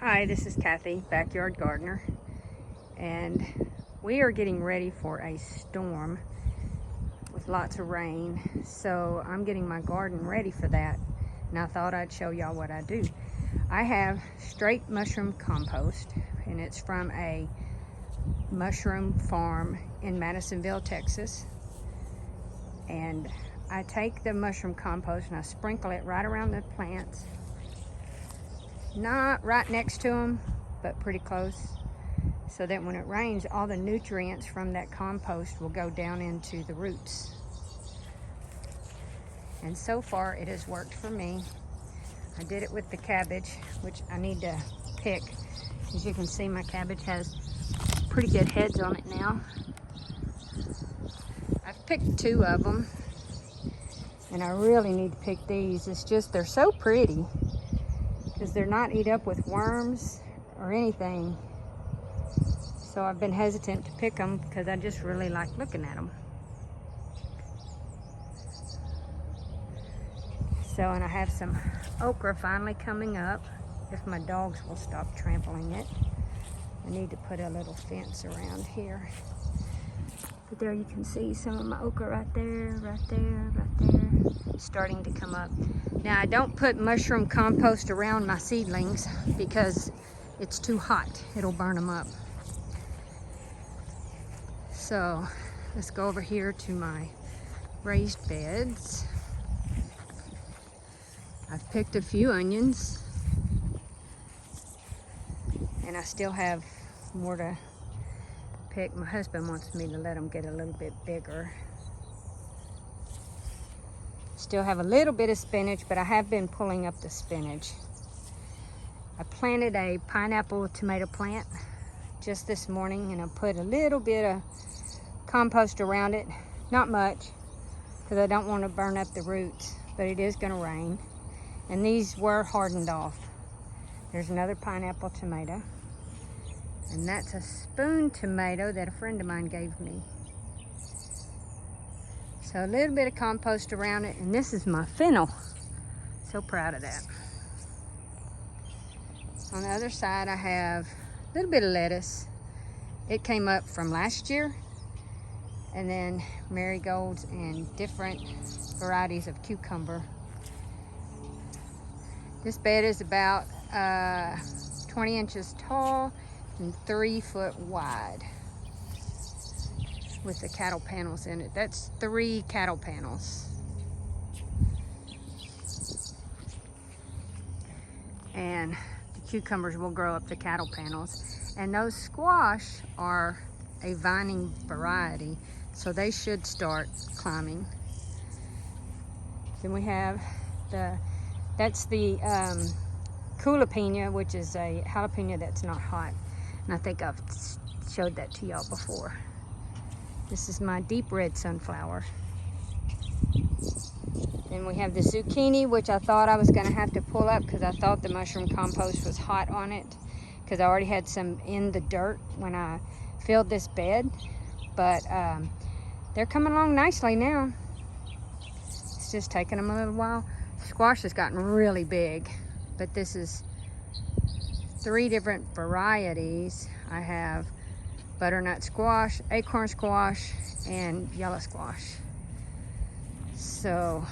Hi, this is Kathy, Backyard Gardener, and we are getting ready for a storm with lots of rain, so I'm getting my garden ready for that, and I thought I'd show y'all what I do. I have straight mushroom compost, and it's from a mushroom farm in Madisonville, Texas, and I take the mushroom compost and I sprinkle it right around the plants. Not right next to them, but pretty close, so that when it rains, all the nutrients from that compost will go down into the roots. And so far it has worked for me. I did it with the cabbage, which I need to pick. As you can see, my cabbage has pretty good heads on it now. I've picked 2 of them, and I really need to pick these. It's just they're so pretty because they're not eat up with worms or anything. So I've been hesitant to pick them because I just really like looking at them. So, and I have some okra finally coming up, if my dogs will stop trampling it. I need to put a little fence around here. But there you can see some of my okra right there, right there, right there, starting to come up. Now, I don't put mushroom compost around my seedlings because it's too hot. It'll burn them up. So let's go over here to my raised beds. I've picked a few onions, and I still have more to pick. My husband wants me to let them get a little bit bigger. Still have a little bit of spinach, but I have been pulling up the spinach. I planted a pineapple tomato plant just this morning, and I put a little bit of compost around it. Not much, because I don't want to burn up the roots, but it is going to rain. And these were hardened off. There's another pineapple tomato, and that's a spoon tomato that a friend of mine gave me. So a little bit of compost around it, and this is my fennel. So proud of that. On the other side, I have a little bit of lettuce. It came up from last year, and then marigolds and different varieties of cucumber. This bed is about 20 inches tall and 3 foot wide with the cattle panels in it. That's 3 cattle panels. And the cucumbers will grow up the cattle panels. And those squash are a vining variety, so they should start climbing. Then we have that's the jalapeno, which is a jalapeno that's not hot. And I think I've showed that to y'all before. This is my deep red sunflower. Then we have the zucchini, which I thought I was gonna have to pull up because I thought the mushroom compost was hot on it, because I already had some in the dirt when I filled this bed. But they're coming along nicely now. It's just taking them a little while. Squash has gotten really big, but this is 3 different varieties. I have butternut squash, acorn squash, and yellow squash. So,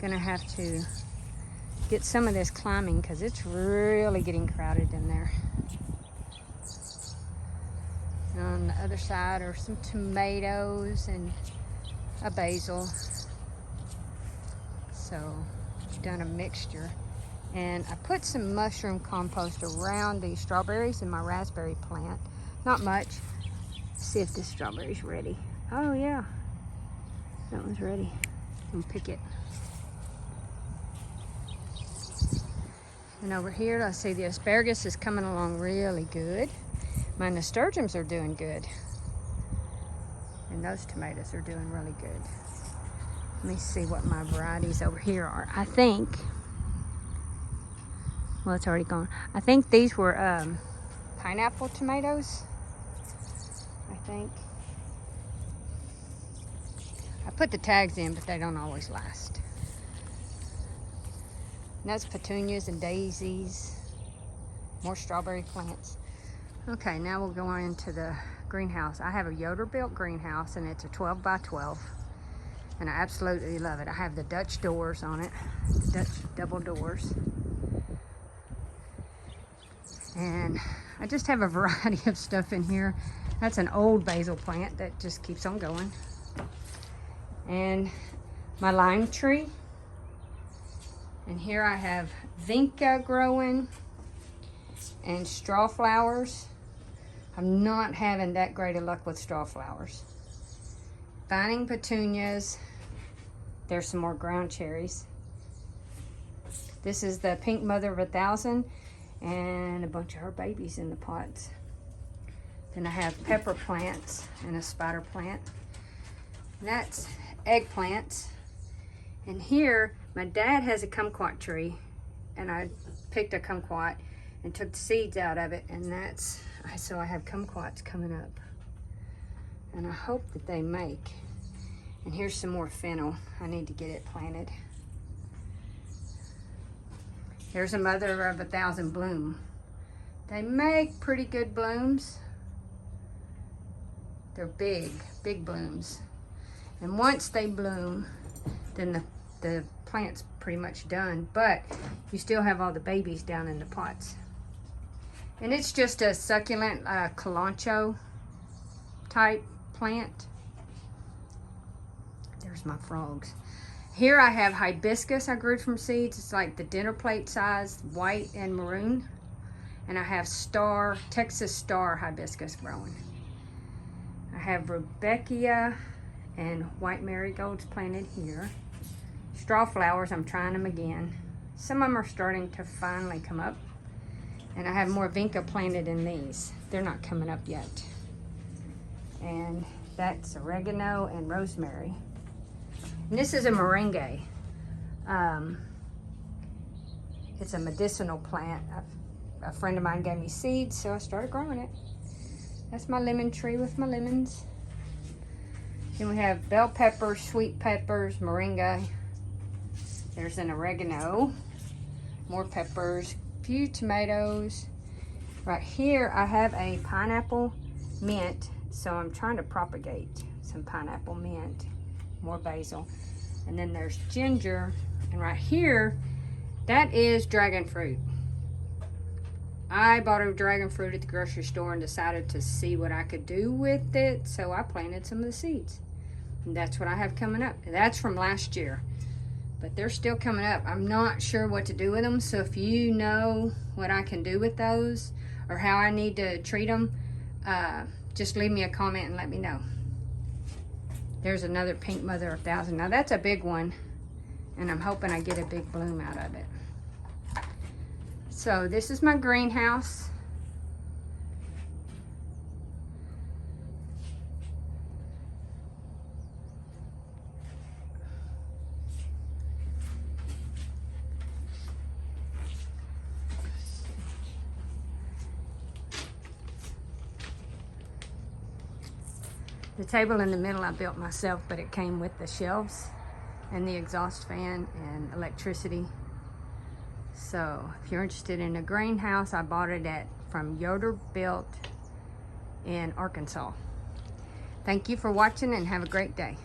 gonna have to get some of this climbing because it's really getting crowded in there. And on the other side are some tomatoes and a basil. So, I've done a mixture. And I put some mushroom compost around the strawberries in my raspberry plant. Not much. Let's see if this strawberry's ready. Oh yeah, that one's ready. I'm gonna pick it. And over here, I see the asparagus is coming along really good. My nasturtiums are doing good. And those tomatoes are doing really good. Let me see what my varieties over here are. I think, well, it's already gone. I think these were pineapple tomatoes, I think. I put the tags in, but they don't always last. And that's petunias and daisies. More strawberry plants. Okay, now we'll go on into the greenhouse. I have a Yoder built greenhouse, and it's a 12 by 12. And I absolutely love it. I have the Dutch doors on it, the Dutch double doors. And I just have a variety of stuff in here. That's an old basil plant that just keeps on going. And my lime tree. And here I have vinca growing and straw flowers. I'm not having that great of luck with straw flowers. Vining petunias. There's some more ground cherries. This is the pink mother of 1,000 and a bunch of her babies in the pots. Then I have pepper plants and a spider plant. And that's eggplants. And here, my dad has a kumquat tree, and I picked a kumquat and took the seeds out of it, and that's, so I have kumquats coming up. And I hope that they make. And here's some more fennel. I need to get it planted. There's a mother of 1,000 bloom. They make pretty good blooms. They're big, big blooms. And once they bloom, then the plant's pretty much done, but you still have all the babies down in the pots. And it's just a succulent calancho type plant. There's my frogs. Here I have hibiscus I grew from seeds. It's like the dinner plate size, white and maroon. And I have Texas star hibiscus growing. I have Rudbeckia and white marigolds planted here. Straw flowers, I'm trying them again. Some of them are starting to finally come up. And I have more vinca planted in these. They're not coming up yet. And that's oregano and rosemary. And this is a moringa. It's a medicinal plant. A friend of mine gave me seeds, so I started growing it. That's my lemon tree with my lemons. Then we have bell peppers, sweet peppers, moringa. There's an oregano, more peppers, few tomatoes. Right here I have a pineapple mint, so I'm trying to propagate some pineapple mint, more basil. And then there's ginger, and right here, that is dragon fruit. I bought a dragon fruit at the grocery store and decided to see what I could do with it, so I planted some of the seeds. And that's what I have coming up. And that's from last year. But they're still coming up. I'm not sure what to do with them, so if you know what I can do with those or how I need to treat them, just leave me a comment and let me know. There's another pink mother of 1,000. Now that's a big one, and I'm hoping I get a big bloom out of it. So this is my greenhouse. The table in the middle I built myself, but it came with the shelves and the exhaust fan and electricity. So if you're interested in a greenhouse, I bought it from Yoder Built in Arkansas. Thank you for watching and have a great day.